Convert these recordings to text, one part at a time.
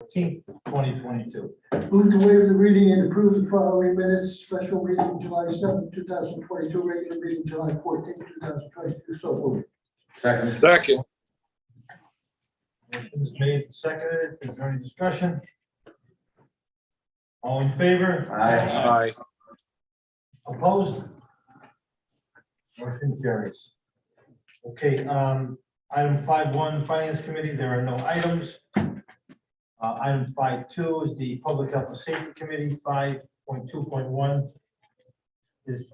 2022. Move to waive the reading and approve the following minutes. Special meeting July 7th, 2022, regular meeting July 14th, 2022. So moved. Second. Motion is made and seconded. Is there any discussion? All in favor? Aye. Opposed? Motion carries. Okay, item 5.1, Finance Committee, there are no items. Item 5.2 is the Public Health and Safety Committee. 5.2.1 is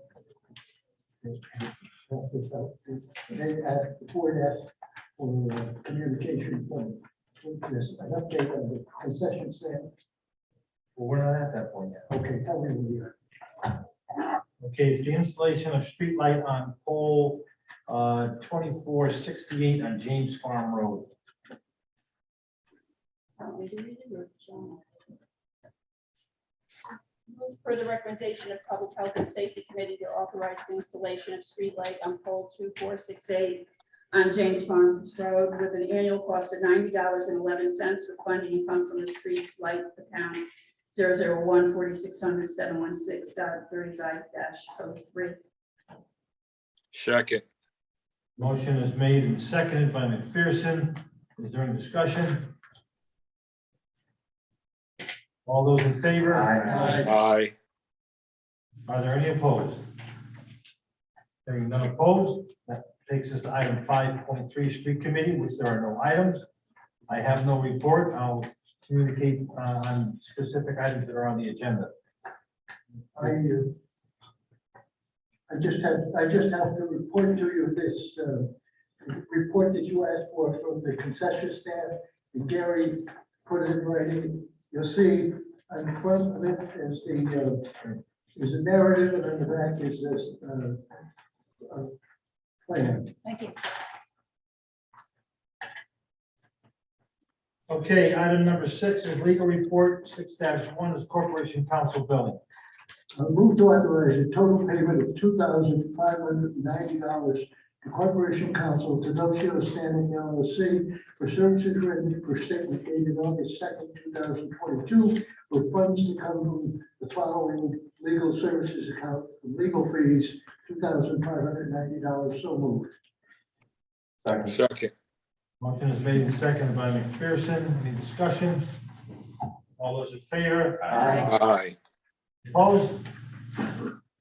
They asked, the board asked for communication from this, an update on the concession stand. well, we're not at that point yet. Okay, tell me when you are. Okay, it's the installation of street light on pole 2468 on James Farm Road. Move for the recommendation of Public Health and Safety Committee to authorize the installation of street light on pole 2468 on James Farms Road with an annual cost of $90.11 with funding come from the Streets Light Account 001-4600-716.35-03. Second. Motion is made and seconded by McPherson. Is there any discussion? All those in favor? Aye. Are there any opposed? Hearing none opposed, that takes us to item 5.3, Street Committee, which there are no items. I have no report. I'll communicate on specific items that are on the agenda. I just have to report to you this report that you asked for from the concession stand, and Gary put it in writing. You'll see on the front of it is a narrative, and on the back is this plan. Thank you. Okay, item number 6 is legal report. 6-1 is Corporation Council Building. Move to authorize a total payment of $2,590 to Corporation Council to Nocio Standing LLC for services rendered per statement dated August 2nd, 2022, with funds to come from the following legal services account for legal fees, $2,590. So moved. Second. Motion is made and seconded by McPherson. Any discussion? All those in favor? Aye. Opposed?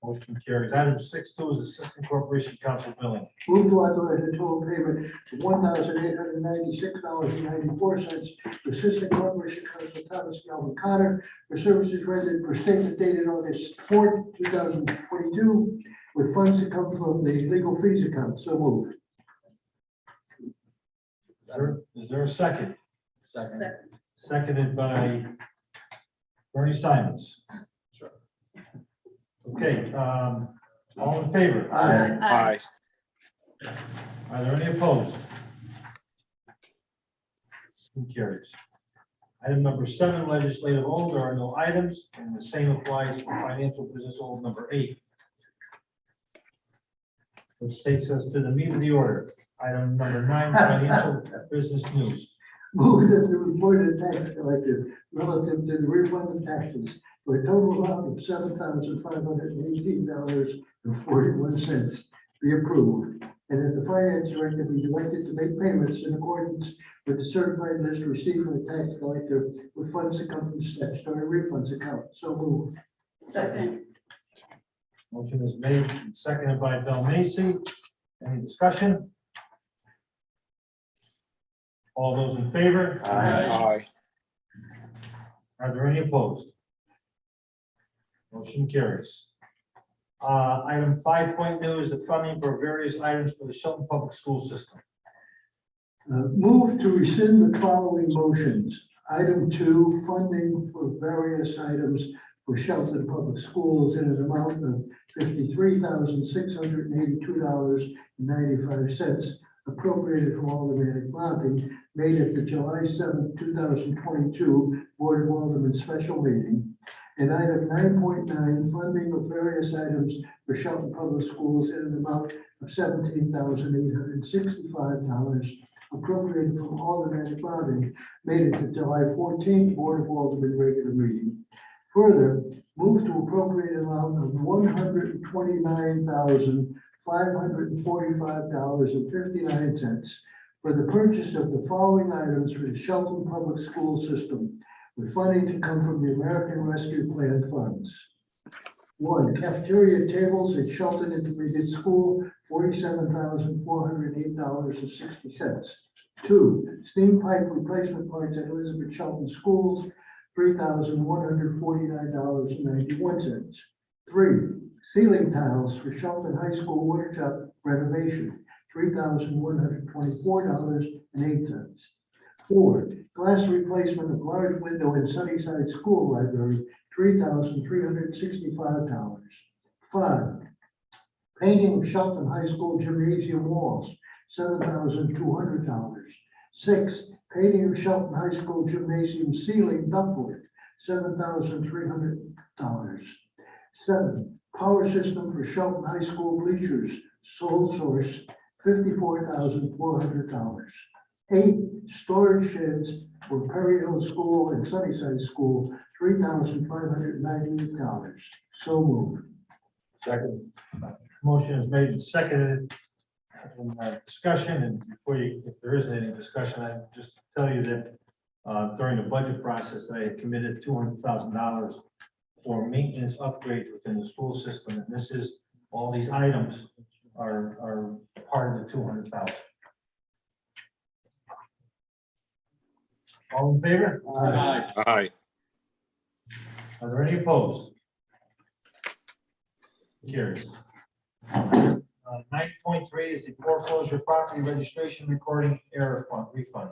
Motion carries. Item 6.2 is Assistant Corporation Council Billing. Move to authorize a total payment of $1,896.94 to Assistant Corporation Counsel Thomas Galvin Connor for services rendered per statement dated August 4th, 2022, with funds that come from the legal fees account. So moved. Is there a second? Second. Seconded by Bernie Simons. Okay, all in favor? Aye. Are there any opposed? Motion carries. Item number 7, legislative hold. There are no items, and the same applies for financial business hold number 8. Which takes us to the meat of the order. Item number 9, financial business news. Move that the report of the tax collector relative to the refund of taxes for a total amount of $7,518.41 be approved, and that the finance director be directed to make payments in accordance with the certified list received from the tax collector with funds that come from the statutory refunds account. So moved. Second. Motion is made and seconded by Bill Macy. Any discussion? All those in favor? Aye. Are there any opposed? Motion carries. Item 5.2 is the funding for various items for the Shelton Public School System. Move to rescind the following motions. Item 2, funding for various items for Shelton Public Schools in an amount of $53,682.95 appropriated from automatic bonding made at the July 7th, 2022 Board of Aldermen special meeting. And item 9.9, funding of various items for Shelton Public Schools in an amount of $17,865 appropriated from Alderman bonding made at the July 14th Board of Aldermen regular meeting. Further, move to appropriate an amount of $129,545.59 for the purchase of the following items for the Shelton Public School System, with funding to come from the American Rescue Plan funds. 1, cafeteria tables at Shelton Intermediate School, $47,408.60. 2, steam pipe replacement parts at Elizabeth Shelton Schools, $3,149.91. 3, ceiling tiles for Shelton High School workshop renovation, $3,124.08. 4, glass replacement of large window in Sunnyside School Library, $3,365. 5, painting of Shelton High School gymnasium walls, $7,200. 6, painting of Shelton High School gymnasium ceiling ductwork, $7,300. 7, power system for Shelton High School bleachers, sole source, $54,400. 8, storage sheds for Perry Hill School and Sunnyside School, $3,598. So moved. Second. Motion is made and seconded. Discussion, and before you, if there isn't any discussion, I just tell you that during the budget process, I had committed $200,000 for maintenance upgrades within the school system, and this is, all these items are part of the $200,000. All in favor? Aye. Are there any opposed? Carries. 9.3 is the foreclosure property registration recording error fund refund.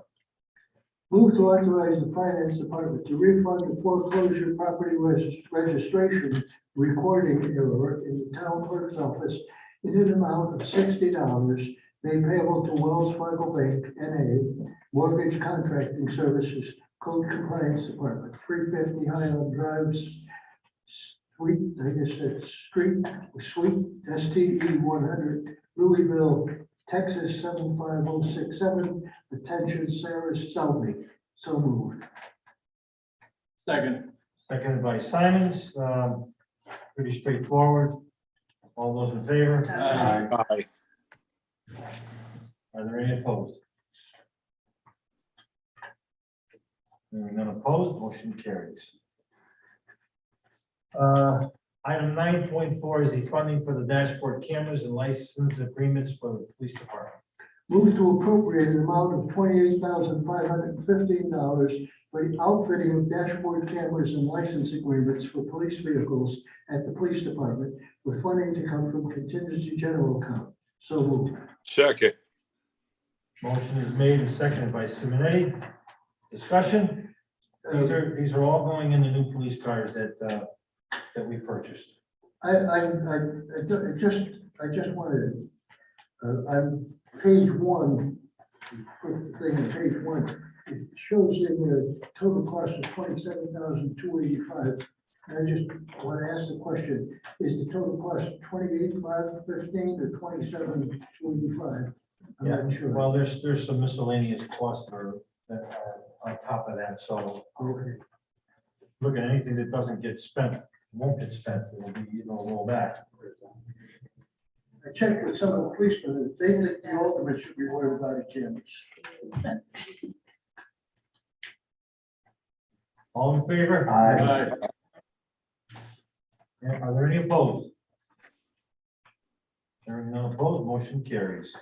Move to authorize the finance department to refund the foreclosure property registration recording error in the town clerk's office in an amount of $60 made payable to Wells Fargo Bank, N.A., Mortgage Contracting Services, Code Compliance Department, 350 Highland Drive, Suite, I guess that's Suite, STE 100, Louisville, Texas 75067. Attention, Sarah Selby. So moved. Second. Seconded by Simons. Pretty straightforward. All those in favor? Aye. Aye. Are there any opposed? Hearing none opposed, motion carries. Item 9.4 is the funding for the dashboard cameras and license agreements for the police department. Move to appropriate an amount of $28,515 for the outfitting of dashboard cameras and license agreements for police vehicles at the police department, with funding to come from contingency general account. So moved. Second. Motion is made and seconded by Simonetti. Discussion? These are all going in the new police cars that we purchased. I just wanted, on page 1, thing on page 1, it shows in the total cost of $27,285. And I just want to ask the question, is the total cost $28,515 or $27,285? I'm Yeah, not sure. well, there's some miscellaneous costs that are on top of that, so Okay. look at anything that doesn't get spent, won't get spent, it'll be, roll back. I checked with some of the policemen, and they think the ultimate should be worried about the cameras. All in favor? Aye. Yeah, are there any opposed? Hearing none opposed, motion carries.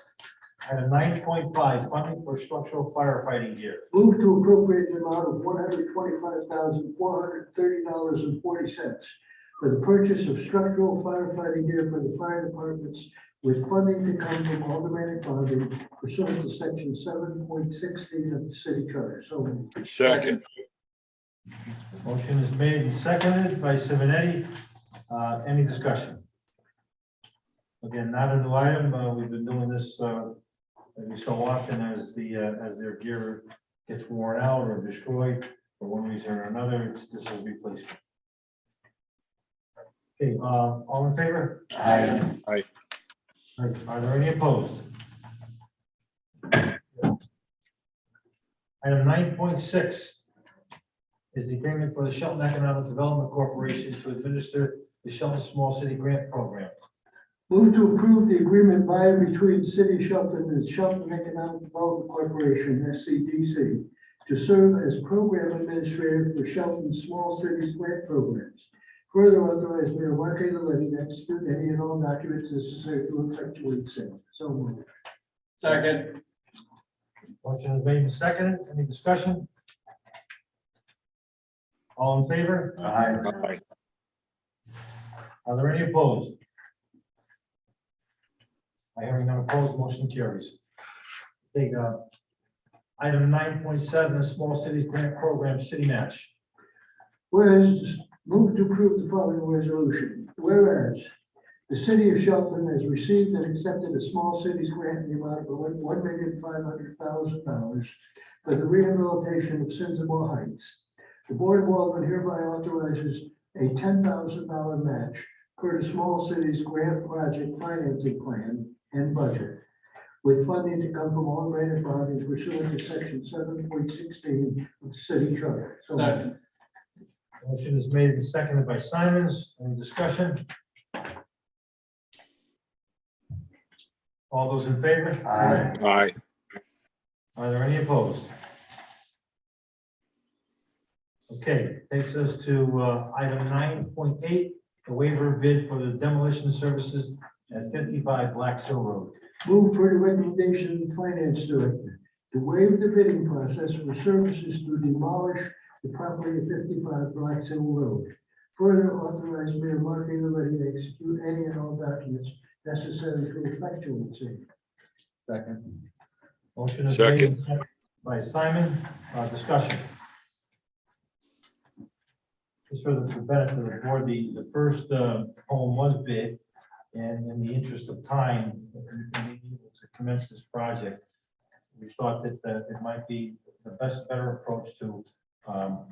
Item 9.5, funding for structural firefighting gear. Move to appropriate an amount of $125,430.40 for the purchase of structural firefighting gear for the fire departments, with funding to come from automatic bonding pursuant to section 7.16 of the city charter. So moved. Second. Motion is made and seconded by Simonetti. Any discussion? Again, not a new item. We've been doing this every so often as their gear gets worn out or destroyed for one reason or another. This is replacement. Okay, all in favor? Aye. Aye. Are there any opposed? Item 9.6 is the agreement for the Shelton Economic Development Corporation to administer the Shelton Small City Grant Program. Move to approve the agreement by and between the City of Shelton and the Shelton Economic Development Corporation, SCDC, to serve as program administrator for Shelton Small Cities Grant Programs. Further authorize Mayor Mark A. Letty to execute any and all documents necessary to effectuate sale. So moved. Second. Motion is made and seconded. Any discussion? All in favor? Aye. Are there any opposed? I hearing none opposed, motion carries. Take item 9.7, the Small Cities Grant Program City Match. Whereas, move to approve the following resolution. Whereas, the City of Shelton has received and accepted a small cities grant in the amount of $1,500,000 for the rehabilitation of Sinsable Heights. The Board of Aldermen hereby authorizes a $10,000 match per the Small Cities Grant Project Financing Plan and Budget, with funding to come from all granted bodies pursuant to section 7.16 of the city charter. So moved. Second. Motion is made and seconded by Simons. Any discussion? All those in favor? Aye. Are there any opposed? Okay, takes us to item 9.8, the waiver of bid for the demolition services at 55 Black Hill Road. Move for the recommendation of the Finance Director to waive the bidding process for services to demolish the property at 55 Black Hill Road. Further authorize Mayor Mark A. Letty to execute any and all documents necessary to effectuate sale. Second. Motion is made Second. and seconded by Simon. Discussion. Just for the benefit of the board, the first home was bid, and in the interest of time, and being able to commence this project, we thought that it might be the better approach to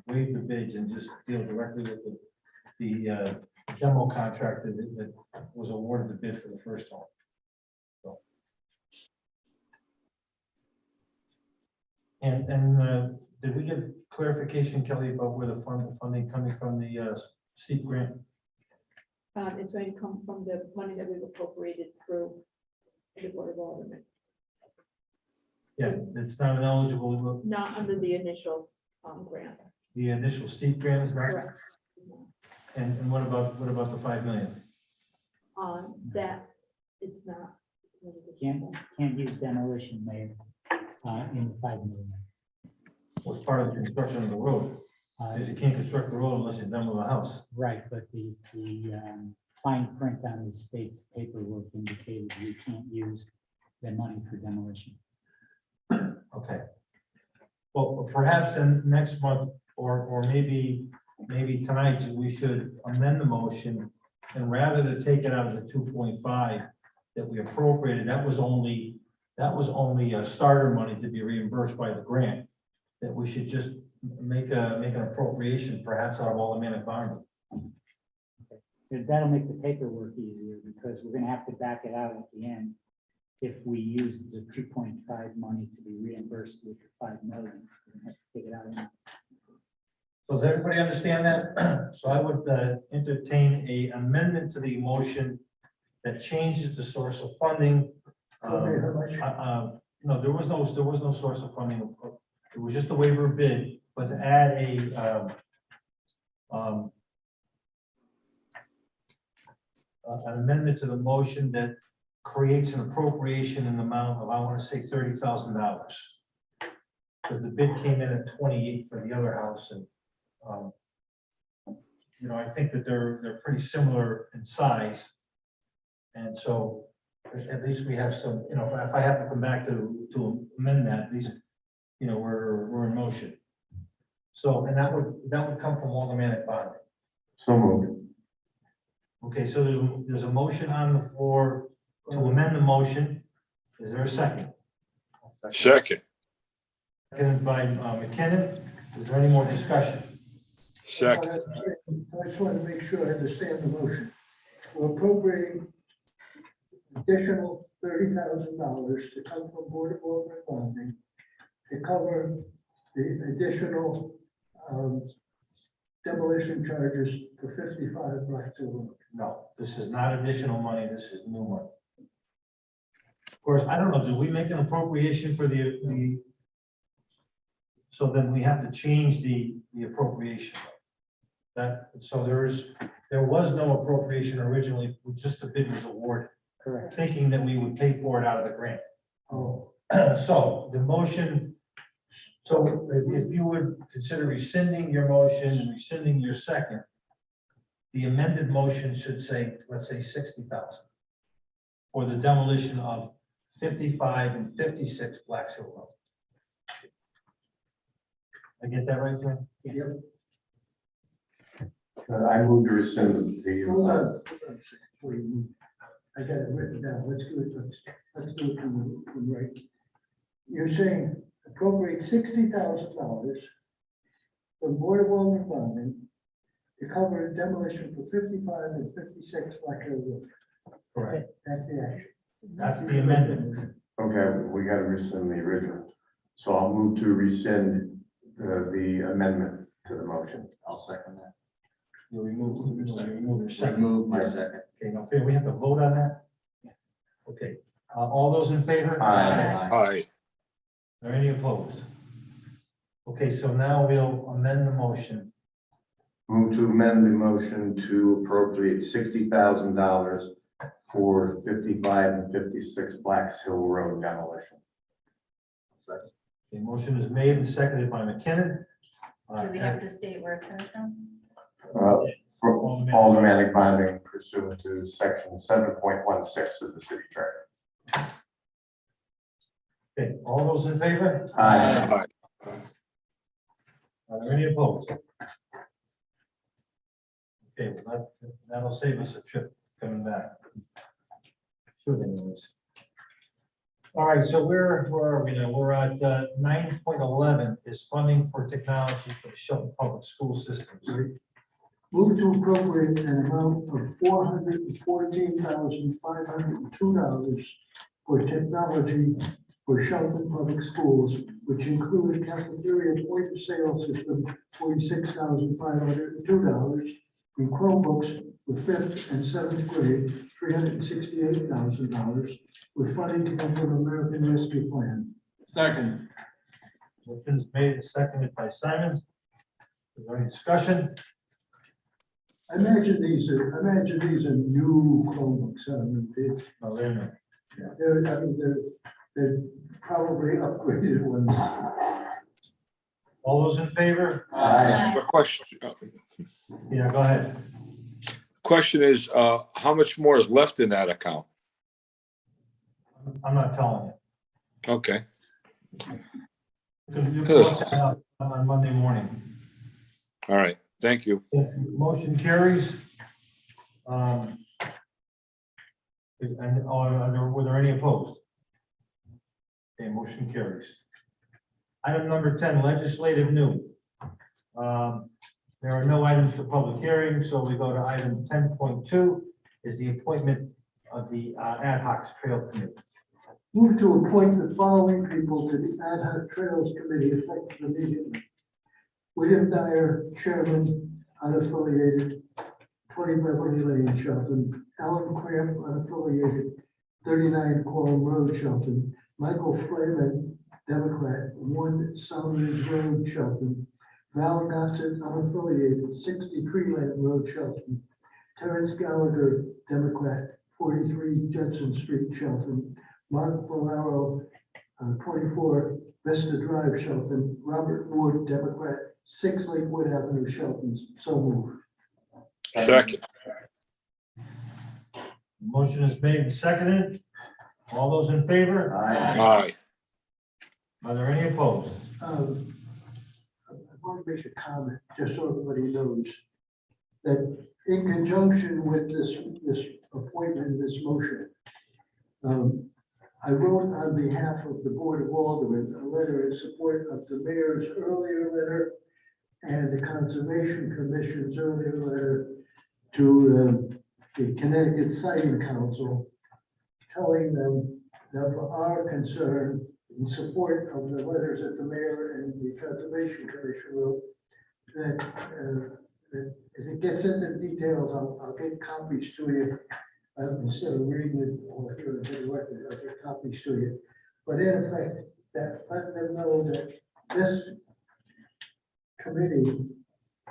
waive the bids and just deal directly with the demo contractor that was awarded the bid for the first home. So. And did we give clarification, Kelly, about where the funding coming from the steep grant? It's going to come from the money that we've appropriated through the Board of Aldermen, Yeah, it's not an eligible, not under the initial grant. the initial steep grant is not? Correct. And what about the 5 million? That it's not. Can't use demolition, Mayor, in the 5 million. Was part of the construction of the road, because you can't construct the road unless you demo the house. Right, but the fine print on the state's paperwork indicated we can't use the money for demolition. Okay. Well, perhaps then next month, or maybe tonight, we should amend the motion, and rather than take it out of the 2.5 that we appropriated, that was only a starter money to be reimbursed by the grant, that we should just make an appropriation perhaps out of automatic bonding. That'll make the paperwork easier because we're gonna have to back it out at the end if we use the 2.5 money to be reimbursed with the 5 million. We're gonna have to take it out. So does everybody understand that? So I would entertain a amendment to the motion that changes the source of funding. Okay, how much? No, there was no source of funding. It was just a waiver of bid, but to add an amendment to the motion that creates an appropriation in the amount of, I want to say, $30,000. Because the bid came in at 28 for the other house, and I think that they're pretty similar in size. And so at least we have some, if I have to come back to amend that, at least, we're in motion. So, and that would come from automatic bonding. So moved. Okay, so there's a motion on the floor to amend the motion. Is there a second? Second. Seconded by McKinnon. Is there any more discussion? Second. I just want to make sure I understand the motion. We're appropriating additional $30,000 to come from Board of Aldermen bonding to cover the additional demolition charges for 55 Black Hill Road. No, this is not additional money, this is new money. Of course, I don't know, did we make an appropriation for the? So then we have to change the appropriation. So there was no appropriation originally, just the bid was awarded, Correct. thinking that we would pay for it out of the grant. Oh, So the motion, so if you would consider rescinding your motion and rescinding your second, the amended motion should say, let's say 60,000 for the demolition of 55 and 56 Blacks Hill Road. I get that right, Jim? yep. I move to rescind the. Hold on a second before you move. I got it written down. Let's do it. Let's do it from right. You're saying appropriate $60,000 from Board of Alderman bonding to cover demolition for 55 and 56 Black Hill Road. Correct. That's the action. That's the amendment. Okay, we got to rescind the original. So I'll move to rescind the amendment to the motion. I'll second that. You remove your second. Remove my second. Okay, now, we have to vote on that? Yes. Okay, all those in favor? Aye. Aye. Are any opposed? Okay, so now we'll amend the motion. Move to amend the motion to appropriate $60,000 for 55 and 56 Blacks Hill Road demolition. Second. The motion is made and seconded by McKinnon. Do we have to state where it's coming from? For aldermanic bonding pursuant to section 7.16 of the city charter. Okay, all those in favor? Aye. Are there any opposed? Okay, well, that'll save us a trip coming back. Should anyways. All right, so where are we now? We're at 9.11 is funding for technology for the Shelton Public School Systems. Move to appropriate an amount of $414,502 for technology for Shelton Public Schools, which include cafeteria point of sale system, $46,502, and Chromebooks for 5th and 7th grade, $368,000, with funding coming from American Rescue Plan. Second. Motion's made and seconded by Simon. Is there any discussion? I imagine these are new Chromebooks. I mean, No, they're not. they're probably upgraded ones. All those in favor? Aye. A question, Yeah, go ahead. question is, how much more is left in that account? I'm not telling you. Okay, You can look that up on Monday morning. all right, thank you. Motion carries. Were there any opposed? Okay, motion carries. Item number 10, legislative new. There are no items for public hearing, so we go to item 10.2 is the appointment of the ad hoc trail committee. Move to appoint the following people to the Ad hoc Trails Committee effective immediately. William Dyer, Chairman, unaffiliated, 20 Beverly Lane, Shelton. Alan Cramp, unaffiliated, 39 Quorum Road, Shelton. Michael Flayman, Democrat, 1 Sounders Road, Shelton. Val Gossett, unaffiliated, 60 Treeland Road, Shelton. Terrence Gallagher, Democrat, 43 Judson Street, Shelton. Mark Valero, 24 Vista Drive, Shelton. Robert Wood, Democrat, 6 Lakewood Avenue, Shelton. So moved. Second, Motion is made and seconded. All those in favor? aye. Uh, Are there any opposed? I want to make a comment, just so everybody knows, that in conjunction with this appointment, this motion, I wrote on behalf of the Board of Aldermen a letter in support of the mayor's earlier letter and the Conservation Commission's earlier letter to the Connecticut Siting Council, telling them that for our concern, in support of the letters that the mayor and the conservation commission wrote, that if it gets into details, I'll get copies to you. Instead of reading it or hearing the record, I'll get copies to you. But in effect, that let them know that this committee,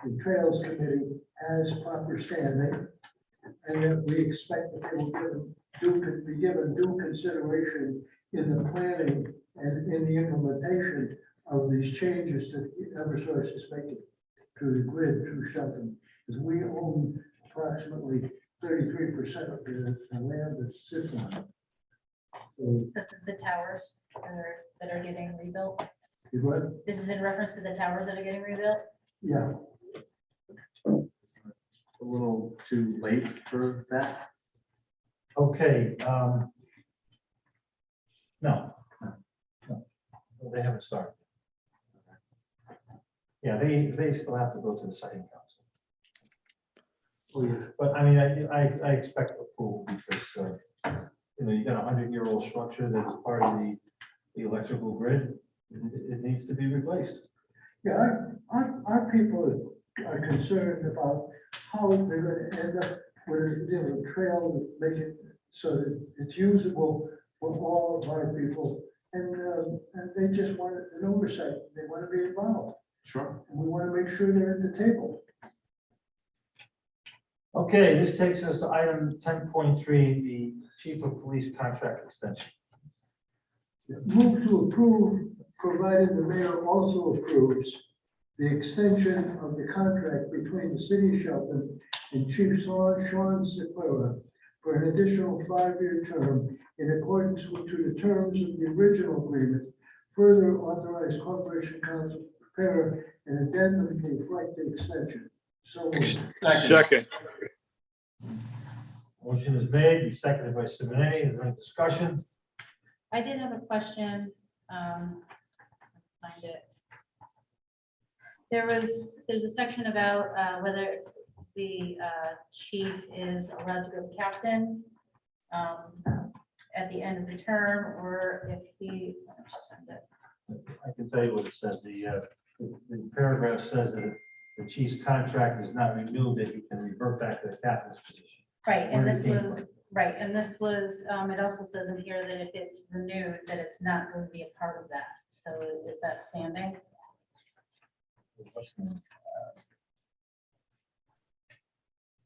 the Trails Committee, has proper standing, and that we expect that they will be given due consideration in the planning and in the implementation of these changes that Eversource is making to the grid through Shelton. Because we own approximately 33% of the land that sits on it. So, This is the towers that are getting rebuilt. you what? This is in reference to the towers that are getting rebuilt. Yeah, A little too late for that. Okay, no. Well, they haven't started. Yeah, they still have to go to the siting council. But I mean, I expect approval because, you got a 100-year-old structure that's part of the electrical grid. It needs to be replaced. yeah, our people are concerned about how they're gonna end up with a trail to make it so that it's usable for all of our people. And they just want an oversight. They want to be involved. Sure. And we want to make sure they're at the table. Okay, this takes us to item 10.3, the chief of police contract extension. Move to approve, provided the mayor also approves the extension of the contract between the city of Shelton and Chief Sean Sequeira for an additional 5-year term in accordance with to the terms of the original agreement. Further authorize Corporation Council to prepare an addendum to reflect the extension. So moved. Second. Motion is made, seconded by Simonetti. Is there any discussion? I did have a question. Find it. There's a section about whether the chief is allowed to go captain at the end of the term, or if he. I can tell you what it says. The paragraph says that if the chief's contract is not renewed, that he can revert back to the captain's position. Right, and Where this it came was, right, and this was, it also says in here that if it's renewed, that it's not going to be a part of that. So is that standing?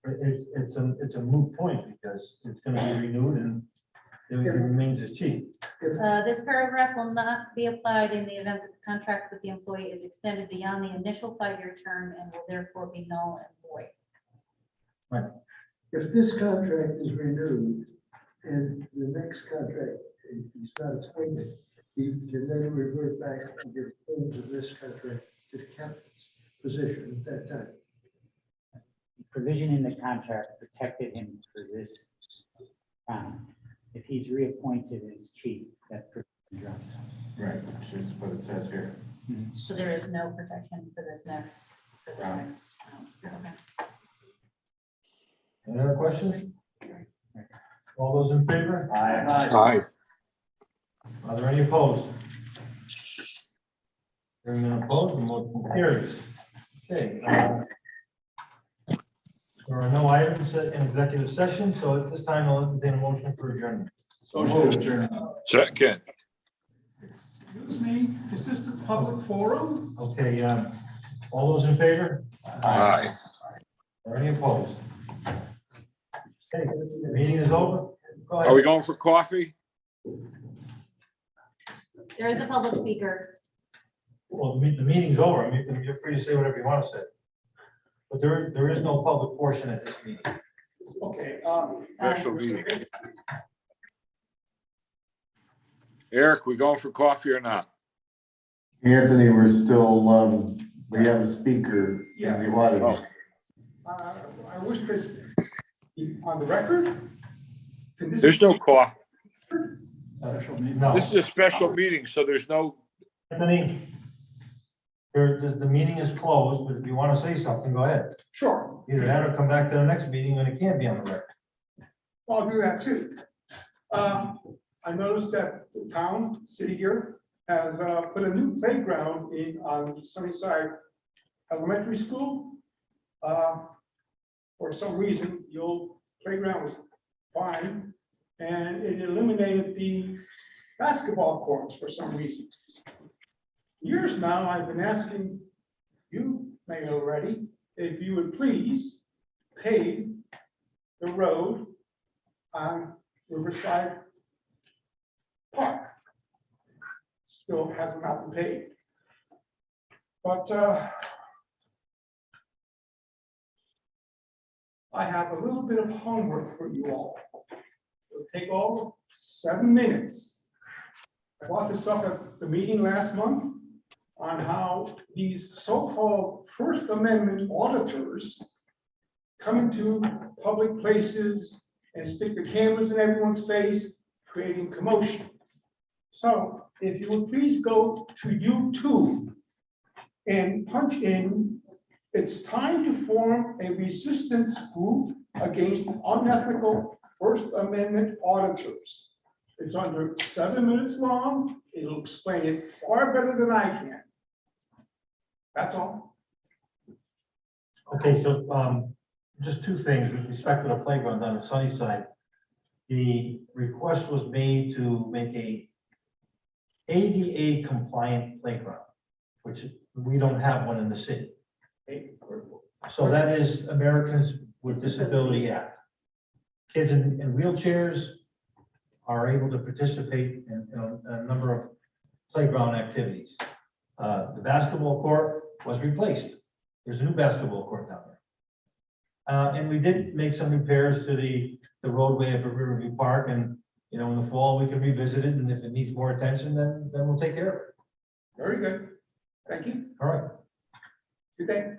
It's a moot point because it's going to be renewed and it remains as chief. This paragraph will not be applied in the event that the contract with the employee is extended beyond the initial 5-year term and will therefore be null and void. If this contract is renewed and the next contract is not appointed, he can then revert back and give terms of this contract to the captain's position at that time. The provision in the contract protected him for this round. If he's reappointed as chief, that provision drops out. Right, which is what it says here. So there is no protection for this next round. Okay. Any other questions? All those in favor? Aye. Are there any opposed? Hearing none opposed, the motion carries. Okay. There are no items in executive session, so at this time I'll entertain a motion for adjournment. Second. Excuse me, is this a public forum? Okay, all those in favor? Aye. Are any opposed? Okay, the meeting is over. Go Are we ahead. going for coffee? There is a public speaker. Well, the meeting's over. I mean, you're free to say whatever you want to say. But there is no public portion at this meeting. Okay. Special meeting. Eric, we going for coffee or not? Anthony, we're still, we have a speaker in the audience. I wish this, on the record? Can this- There's no coffee. No. This is a special meeting, so there's no, Anthony, the meeting is closed, but if you want to say something, go ahead. Sure, Either that or come back to the next meeting when it can't be on the record. I'll do that too. I noticed that the town, city here, has put a new playground in on Sunnyside Elementary School. For some reason, the old playground was fine, and it eliminated the basketball courts for some reason. Years now, I've been asking you, Mayor already, if you would please pave the road on Riverside Park. Still has not been paid. But I have a little bit of homework for you all. It'll take all 7 minutes. I brought this up at the meeting last month on how these so-called First Amendment auditors come into public places and stick the cameras in everyone's face, creating commotion. So if you would please go to YouTube and punch in, it's time to form a resistance group against unethical First Amendment auditors. It's under 7 minutes long. It'll explain it far better than I can. That's all. Okay, so just two things with respect to the playground on the Sunnyside. The request was made to make a ADA compliant playground, which we don't have one in the city. So that is Americans with Disability Act. Kids in wheelchairs are able to participate in a number of playground activities. The basketball court was replaced. There's a new basketball court down there. And we did make some repairs to the roadway at Riverview Park, and in the fall, we can revisit it, and if it needs more attention, then we'll take care of it. Very good. Thank you. All right. Good day.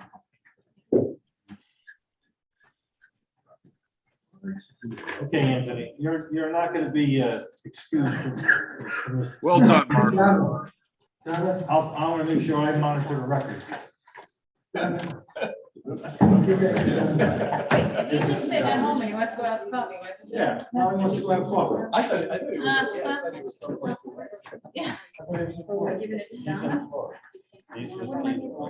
Okay, Anthony, you're not going to be excused from this. Well done, Mark. I want to make sure I monitor the record. Wait, he just stayed at home and he wants to go out to coffee with him. Yeah, now he wants to go have coffee. I thought he was. Yeah. We're giving it to John. He's just. What am I giving to John?